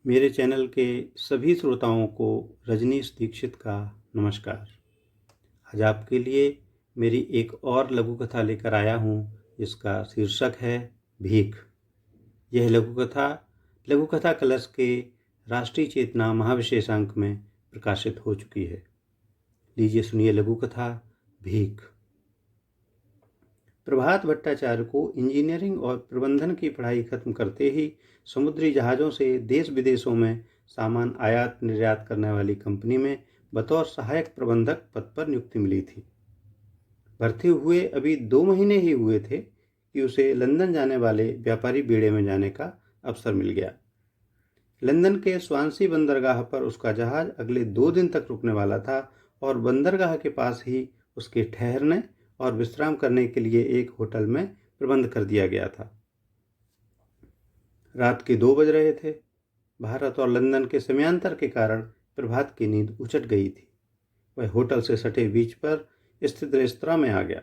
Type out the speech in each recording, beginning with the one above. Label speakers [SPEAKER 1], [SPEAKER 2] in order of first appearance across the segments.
[SPEAKER 1] मेरे चैनल के सभी श्रोताओं को रजनीश दीक्षित का नमस्कार। आज आपके लिए मेरी एक और लघु कथा लेकर आया हूँ जिसका शीर्षक है भीख। यह लघु कथा कलश के राष्ट्रीय चेतना महाविशेषांक में प्रकाशित हो चुकी है। लीजिए सुनिए लघु कथा भीख। प्रभात भट्टाचार्य को इंजीनियरिंग और प्रबंधन की पढ़ाई खत्म करते ही समुद्री जहाज़ों से देश विदेशों में सामान आयात निर्यात करने वाली कंपनी में बतौर सहायक प्रबंधक पद पर नियुक्ति मिली थी। भर्ती हुए अभी 2 महीने ही हुए थे कि उसे लंदन जाने वाले व्यापारी बेड़े में जाने का अवसर मिल गया। लंदन के स्वानसी बंदरगाह पर उसका जहाज अगले 2 दिन तक रुकने वाला था और बंदरगाह के पास ही उसके ठहरने और विश्राम करने के लिए एक होटल में प्रबंध कर दिया गया था। रात के 2 बज रहे थे। भारत और लंदन के समयांतर के कारण प्रभात की नींद उचट गई थी। वह होटल से सटे बीच पर स्थित रेस्तरां में आ गया।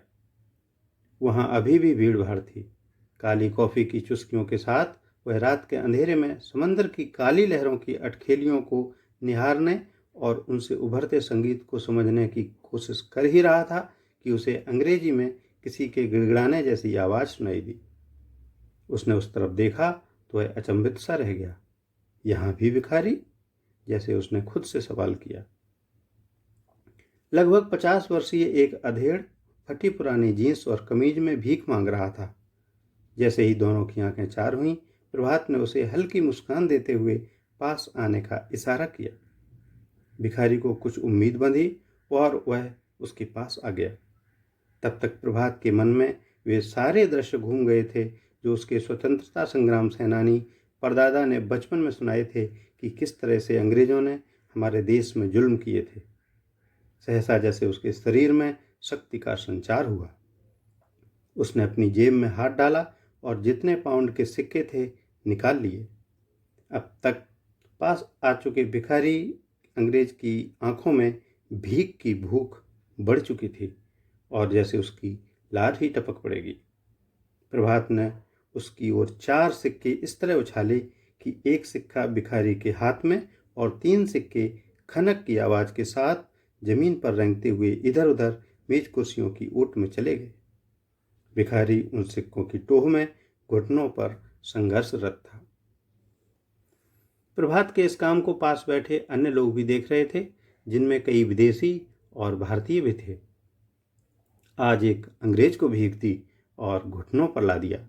[SPEAKER 1] वहां अभी भी भीड़ भाड़ थी। काली कॉफी की चुस्कियों के साथ वह रात के अंधेरे में समंदर की काली लहरों की अटखेलियों को निहारने और उनसे उभरते संगीत को समझने की कोशिश कर ही रहा था कि उसे अंग्रेजी में किसी के गिड़गिड़ाने जैसी आवाज़ सुनाई दी। उसने उस तरफ देखा तो वह अचंभित सा रह गया। यहाँ भी भिखारी? जैसे उसने खुद से सवाल किया। लगभग 50 वर्षीय एक अधेड़ फटी पुरानी जींस और कमीज में भीख मांग रहा था। जैसे ही दोनों की आंखें चार हुईं, प्रभात ने उसे हल्की मुस्कान देते हुए पास आने का इशारा किया। भिखारी को कुछ उम्मीद बंधी और वह उसके पास आ गया। तब तक प्रभात के मन में वे सारे दृश्य घूम गए थे जो उसके स्वतंत्रता संग्राम सेनानी परदादा ने बचपन में सुनाए थे कि किस तरह से अंग्रेजों ने हमारे देश में जुल्म किए थे। सहसा जैसे उसके शरीर में शक्ति का संचार हुआ। उसने अपनी जेब में हाथ डाला और जितने पाउंड के सिक्के थे निकाल लिए। अब तक पास आ चुके भिखारी अंग्रेज की आंखों में भीख की भूख बढ़ चुकी थी और जैसे उसकी लार ही टपक पड़ेगी। प्रभात ने उसकी ओर 4 सिक्के इस तरह उछाले कि एक सिक्का भिखारी के हाथ में और 3 सिक्के खनक की आवाज़ के साथ जमीन पर रेंगते हुए इधर उधर मेज कुर्सियों की ओट में चले गए। भिखारी उन सिक्कों की टोह में घुटनों पर संघर्षरत था। प्रभात के इस काम को पास बैठे अन्य लोग भी देख रहे थे, जिनमें कई विदेशी और भारतीय भी थे। आज एक अंग्रेज को भीख दी और घुटनों पर ला दिया।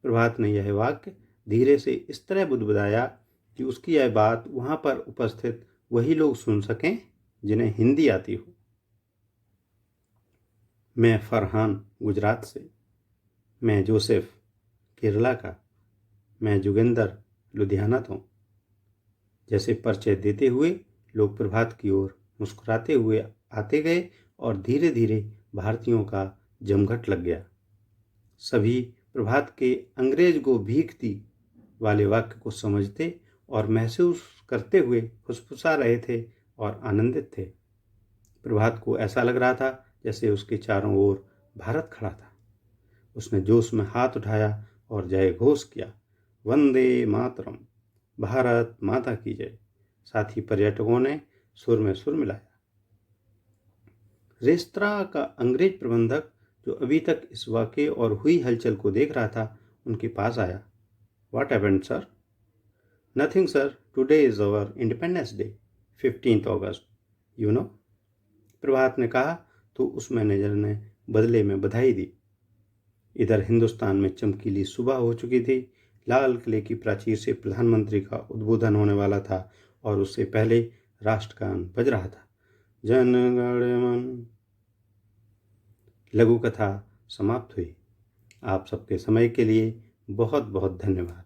[SPEAKER 1] प्रभात ने यह वाक्य धीरे से इस तरह बुदबुदाया कि उसकी यह बात वहां पर उपस्थित वही लोग सुन सकें जिन्हें हिंदी आती हो। मैं फरहान गुजरात से, मैं जोसेफ केरला का, मैं जोगिंदर लुधियाना तो। जैसे परिचय देते हुए लोग प्रभात की ओर मुस्कुराते हुए आते गए और धीरे धीरे भारतीयों का जमघट लग गया। सभी प्रभात के अंग्रेज को भीख दी वाले वाक्य को समझते और महसूस करते हुए फुसफुसा रहे थे और आनंदित थे। प्रभात को ऐसा लग रहा था जैसे उसके चारों ओर भारत खड़ा था। उसने जोश में हाथ उठाया और जय घोष किया, वंदे मातरम, भारत माता की जय। साथ ही पर्यटकों ने सुर में सुर मिलाया। रेस्तरां का अंग्रेज प्रबंधक, जो अभी तक इस वाक़ये और हुई हलचल को देख रहा था, उनके पास आया। What happened sir? Nothing sir, today is our independence day, 15th August, you know. Prabhat ने कहा तो उस मैनेजर ने बदले में बधाई दी। इधर हिंदुस्तान में चमकीली सुबह हो चुकी थी। लाल किले की प्राचीर से प्रधानमंत्री का उद्बोधन होने वाला था और उससे पहले राष्ट्रगान बज रहा था, जन गण मन। लघु कथा समाप्त हुई। आप सबके समय के लिए बहुत बहुत धन्यवाद।